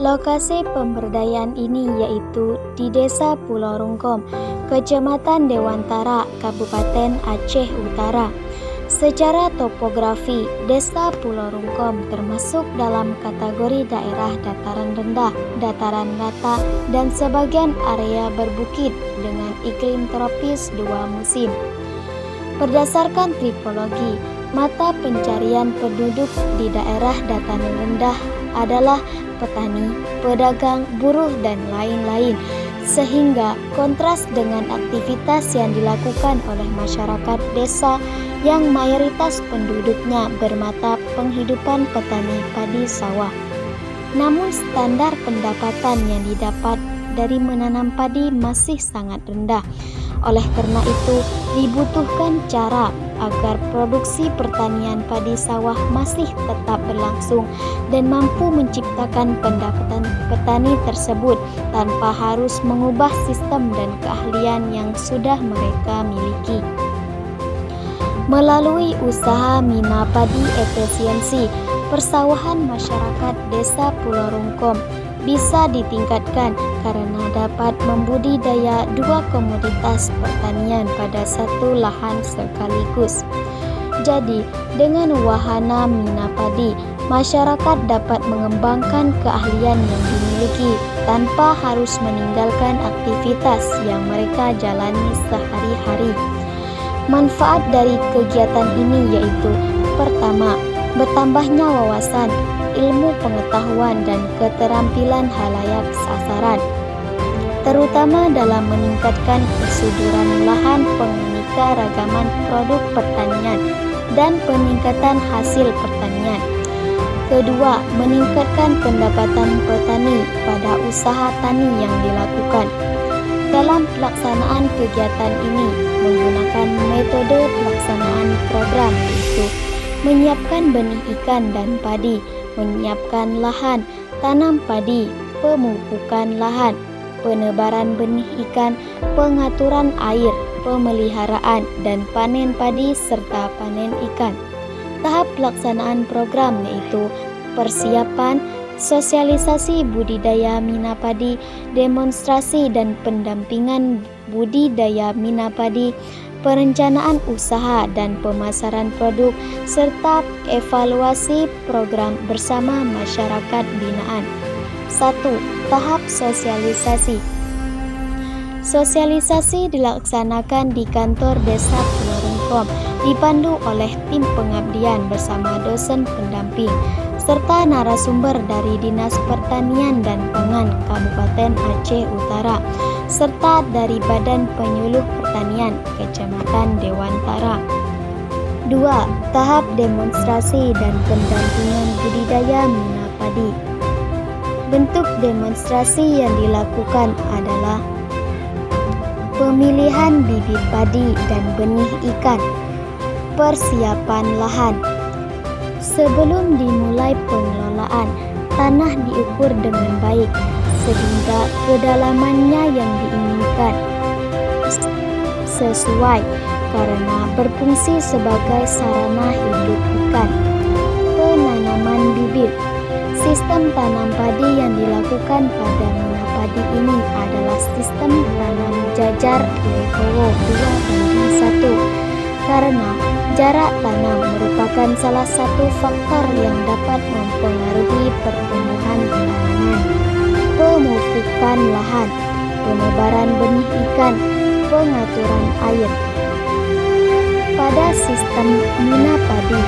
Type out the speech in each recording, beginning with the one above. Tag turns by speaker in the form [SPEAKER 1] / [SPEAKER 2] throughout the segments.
[SPEAKER 1] Lokasi pemberdayaan ini yaitu di Desa Pulau Rungkom, Kecamatan Dewantara, Kabupaten Aceh Utara. Secara topografi, Desa Pulau Rungkom termasuk dalam kategori daerah dataran rendah, dataran rata, dan sebagian area berbukit dengan iklim tropis 2 musim. Berdasarkan tipologi, mata pencarian penduduk di daerah dataran rendah adalah petani, pedagang, buruh, dan lain-lain, sehingga kontras dengan aktivitas yang dilakukan oleh masyarakat desa yang mayoritas penduduknya bermata penghidupan petani padi sawah. Namun standar pendapatan yang didapat dari menanam padi masih sangat rendah. Oleh karena itu, dibutuhkan cara agar produksi pertanian padi sawah masih tetap berlangsung dan mampu menciptakan pendapatan petani tersebut tanpa harus mengubah sistem dan keahlian yang sudah mereka miliki. Melalui usaha Mina Padi Efisiensi, persawahan masyarakat Desa Pulau Rungkom bisa ditingkatkan karena dapat membudidaya 2 komoditas pertanian pada satu lahan sekaligus. Jadi, dengan wahana Mina Padi, masyarakat dapat mengembangkan keahlian yang dimiliki tanpa harus meninggalkan aktivitas yang mereka jalani sehari-hari. Manfaat dari kegiatan ini yaitu: pertama, bertambahnya wawasan, ilmu pengetahuan, dan keterampilan halayak sasaran, terutama dalam meningkatkan kesuburan lahan, pengenika-ragaman produk pertanian, dan peningkatan hasil pertanian. Kedua, meningkatkan pendapatan petani pada usaha tani yang dilakukan. Dalam pelaksanaan kegiatan ini menggunakan metode pelaksanaan program, yaitu menyiapkan benih ikan dan padi, menyiapkan lahan, tanam padi, pemupukan lahan, penebaran benih ikan, pengaturan air, pemeliharaan, dan panen padi serta panen ikan. Tahap pelaksanaan program yaitu persiapan, sosialisasi budidaya Mina Padi, demonstrasi dan pendampingan budidaya Mina Padi, perencanaan usaha dan pemasaran produk, serta evaluasi program bersama masyarakat binaan. 1. Tahap sosialisasi. Sosialisasi dilaksanakan di kantor Desa Pulau Rungkom, dipandu oleh tim pengabdian bersama dosen pendamping, serta narasumber dari Dinas Pertanian dan Pangan Kabupaten Aceh Utara, serta dari Badan Penyuluh Pertanian Kecamatan Dewantara. 2. Tahap demonstrasi dan pendampingan budidaya Mina Padi. Bentuk demonstrasi yang dilakukan adalah pemilihan bibit padi dan benih ikan, persiapan lahan. Sebelum dimulai pengelolaan, tanah diukur dengan baik sehingga kedalamannya yang diinginkan sesuai karena berfungsi sebagai sarana hidup ikan. Penanaman bibit. Sistem tanam padi yang dilakukan pada Mina Padi ini adalah sistem tanam jajar legowo 2:1 karena jarak tanam merupakan salah satu faktor yang dapat mempengaruhi pertumbuhan tanaman. Pemupukan lahan, penebaran benih ikan, pengaturan air. Pada sistem Mina Padi,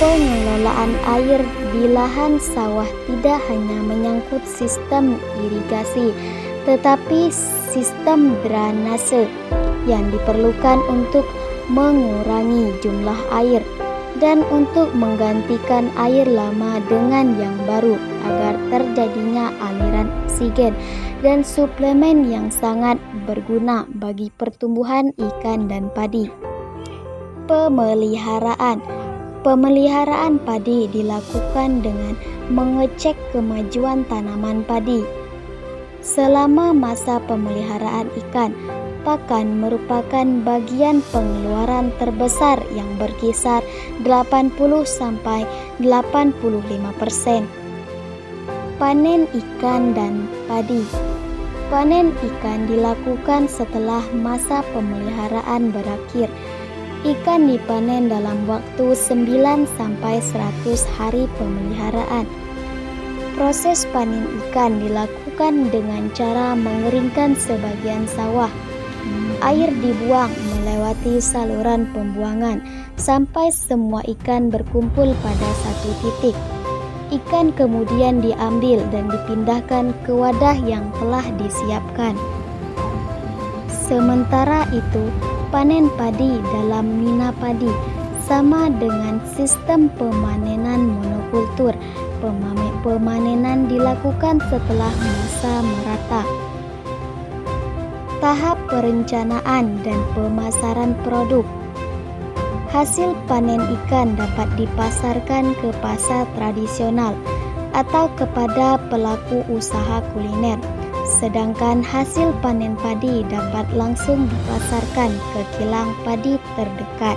[SPEAKER 1] pengelolaan air di lahan sawah tidak hanya menyangkut sistem irigasi, tetapi sistem drainase yang diperlukan untuk mengurangi jumlah air dan untuk menggantikan air lama dengan yang baru agar terjadinya aliran oksigen dan suplemen yang sangat berguna bagi pertumbuhan ikan dan padi. Pemeliharaan. Pemeliharaan padi dilakukan dengan mengecek kemajuan tanaman padi. Selama masa pemeliharaan ikan, pakan merupakan bagian pengeluaran terbesar yang berkisar 80-85%. Panen ikan dan padi. Panen ikan dilakukan setelah masa pemeliharaan berakhir. Ikan dipanen dalam waktu 9 sampai 100 hari pemeliharaan. Proses panen ikan dilakukan dengan cara mengeringkan sebagian sawah. Air dibuang melewati saluran pembuangan sampai semua ikan berkumpul pada satu titik. Ikan kemudian diambil dan dipindahkan ke wadah yang telah disiapkan. Sementara itu, panen padi dalam mina padi sama dengan sistem pemanenan monokultur. Pemanenan dilakukan setelah masa merata. Tahap perencanaan dan pemasaran produk. Hasil panen ikan dapat dipasarkan ke pasar tradisional atau kepada pelaku usaha kuliner, sedangkan hasil panen padi dapat langsung dipasarkan ke kilang padi terdekat.